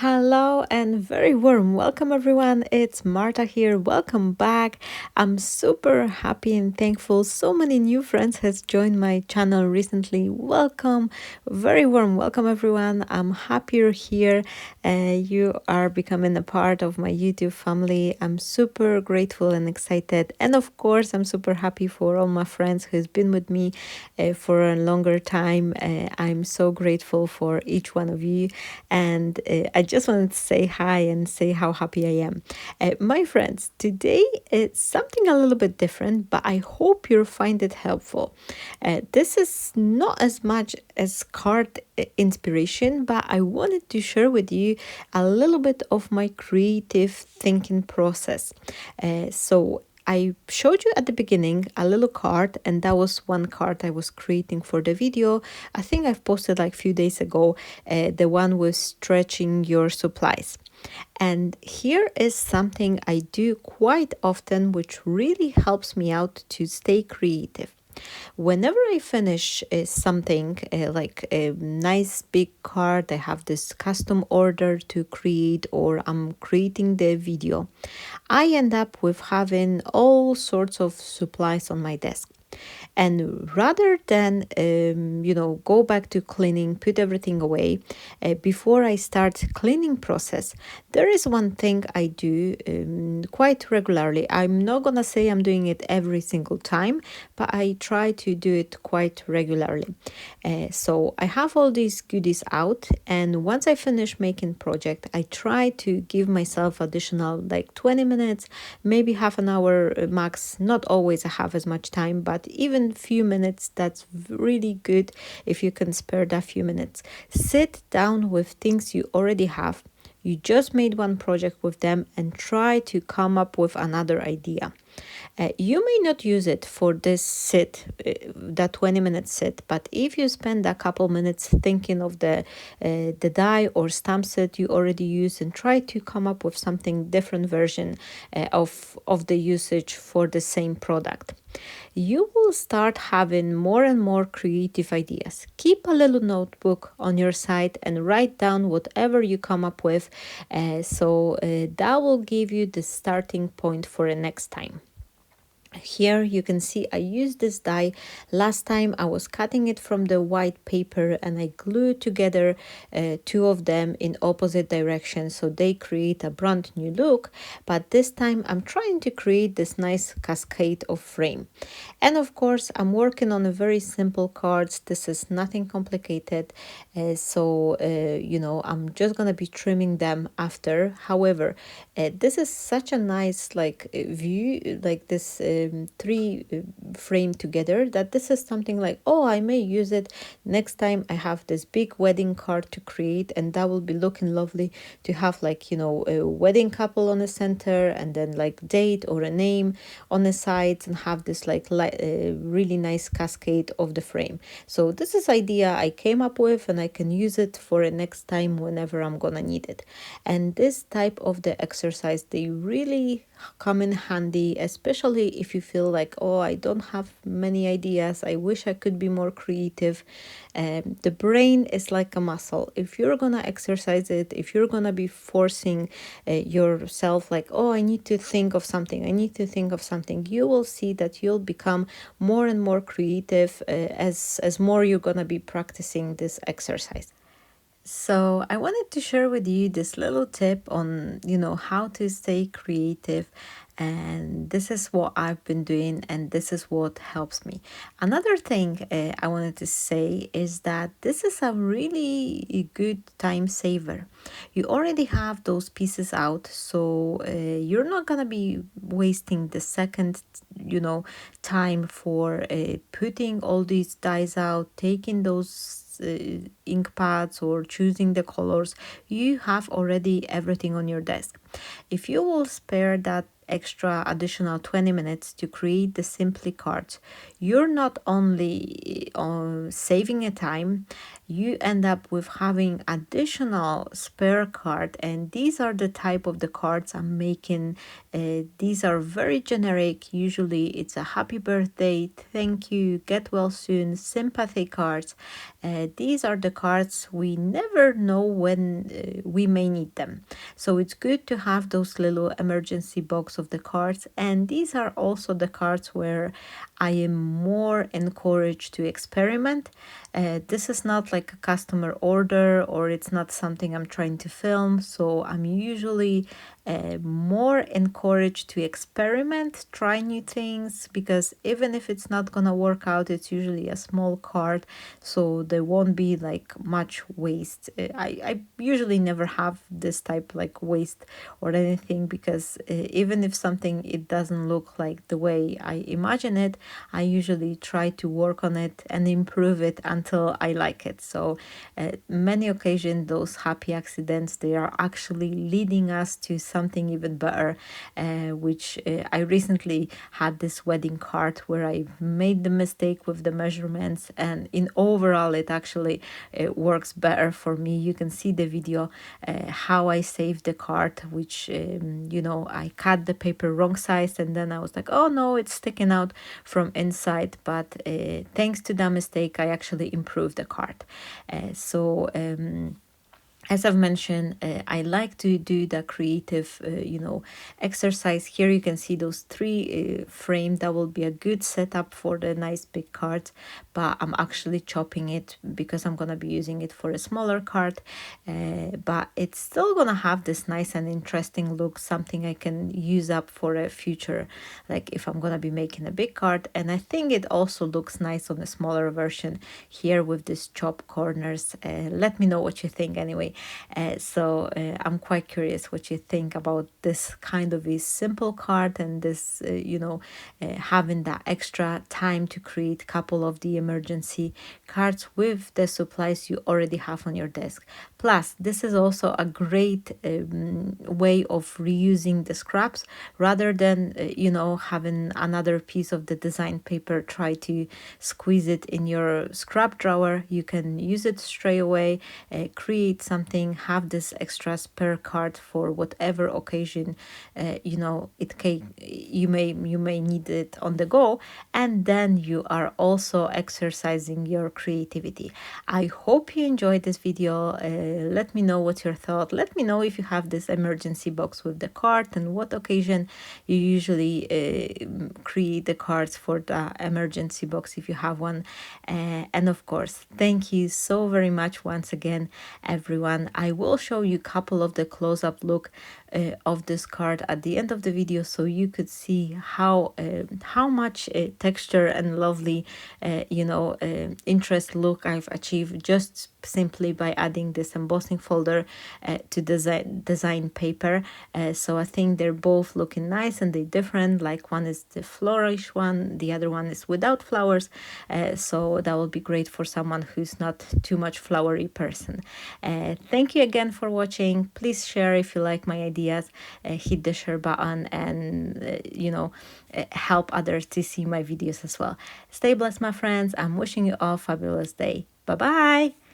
Hello and very warm welcome, everyone. It's Marta here. Welcome back. I'm super happy and thankful. So many new friends has joined my channel recently. Welcome, very warm welcome, everyone. I'm happy you're here. You are becoming a part of my YouTube family. I'm super grateful and excited, and of course, I'm super happy for all my friends who's been with me for a longer time. I'm so grateful for each one of you, and I just wanted to say hi and say how happy I am. My friends, today it's something a little bit different, but I hope you'll find it helpful. This is not as much as card inspiration, but I wanted to share with you a little bit of my creative thinking process. So I showed you at the beginning a little card, and that was one card I was creating for the video. I think I've posted like a few days ago, the one with stretching your supplies. And here is something I do quite often, which really helps me out to stay creative. Whenever I finish something like a nice big card, I have this custom order to create, or I'm creating the video, I end up with having all sorts of supplies on my desk. And rather than, go back to cleaning, put everything away, before I start cleaning process, there is one thing I do quite regularly. I'm not gonna say I'm doing it every single time, but I try to do it quite regularly. So I have all these goodies out, and once I finish making project, I try to give myself additional like 20 minutes, maybe half an hour max. Not always I have as much time, but even few minutes, that's really good if you can spare that few minutes. Sit down with things you already have. You just made one project with them and try to come up with another idea. You may not use it for this sit, that 20-minute sit, but if you spend a couple minutes thinking of the die or stamp set you already use and try to come up with something different version of the usage for the same product, you will start having more and more creative ideas. Keep a little notebook on your side and write down whatever you come up with, so that will give you the starting point for the next time. Here you can see I used this die. Last time I was cutting it from the white paper and I glued together two of them in opposite directions, so they create a brand new look. But this time I'm trying to create this nice cascade of frame. And of course I'm working on a very simple cards. This is nothing complicated. I'm just gonna be trimming them after. However, this is such a nice view, like this three frame together, that this is something like, oh, I may use it next time I have this big wedding card to create, and that will be looking lovely to have a wedding couple on the center, and then like date or a name on the sides, and have this really nice cascade of the frame. So this is idea I came up with, and I can use it for the next time whenever I'm gonna need it. And this type of the exercise, they really come in handy, especially if you feel like, oh, I don't have many ideas, I wish I could be more creative. The brain is like a muscle. If you're gonna exercise it, if you're gonna be forcing yourself like, oh, I need to think of something, you will see that you'll become more and more creative as more you're gonna be practicing this exercise. So I wanted to share with you this little tip on, how to stay creative. And this is what I've been doing, and this is what helps me. Another thing I wanted to say is that this is a really good time saver. You already have those pieces out, so you're not gonna be wasting the second, time for putting all these dies out, taking those ink pads or choosing the colors. You have already everything on your desk. If you will spare that extra additional 20 minutes to create the simply cards, you're not only saving a time, you end up with having additional spare card, and these are the type of the cards I'm making. These are very generic. Usually it's a happy birthday, thank you, get well soon, sympathy cards. These are the cards we never know when we may need them, so it's good to have those little emergency box of the cards. And these are also the cards where I am more encouraged to experiment. This is not like a customer order, or it's not something I'm trying to film, so I'm usually more encouraged to experiment, try new things, because even if it's not gonna work out, it's usually a small card, so there won't be like much waste. I usually never have this type like waste or anything, because even if something it doesn't look like the way I imagine it, I usually try to work on it and improve it until I like it. So many occasions those happy accidents, they are actually leading us to something even better, which I recently had this wedding card where I made the mistake with the measurements, and in overall it actually works better for me. You can see the video how I saved the card, which I cut the paper wrong size, and then I was like, oh no, it's sticking out from inside, but thanks to that mistake I actually improved the card. As I've mentioned, I like to do the creative, exercise. Here you can see those three frames. That will be a good setup for the nice big cards, but I'm actually chopping it because I'm going to be using it for a smaller card. But it's still going to have this nice and interesting look, something I can use up for a future, like if I'm going to be making a big card. And I think it also looks nice on a smaller version here with these chop corners. Let me know what you think anyway. I'm quite curious what you think about this kind of a simple card, and this, having that extra time to create a couple of the emergency cards with the supplies you already have on your desk. Plus, this is also a great way of reusing the scraps rather than, having another piece of the design paper, try to squeeze it in your scrap drawer. You can use it straight away, create something, have this extra spare card for whatever occasion you may need it on the go, and then you are also exercising your creativity. I hope you enjoyed this video. Let me know what's your thought. Let me know if you have this emergency box with the card, and what occasion you usually create the cards for the emergency box if you have one. And of course, thank you so very much once again, everyone. I will show you a couple of the close-up look of this card at the end of the video, so you could see how much texture and lovely interest look I've achieved just simply by adding this embossing folder to design paper. So I think they're both looking nice, and they're different. Like one is the flourish one, the other one is without flowers, so that will be great for someone who's not too much flowery person. Thank you again for watching. Please share if you like my ideas. Hit the share button, and help others to see my videos as well. Stay blessed, my friends. I'm wishing you all a fabulous day. Bye bye.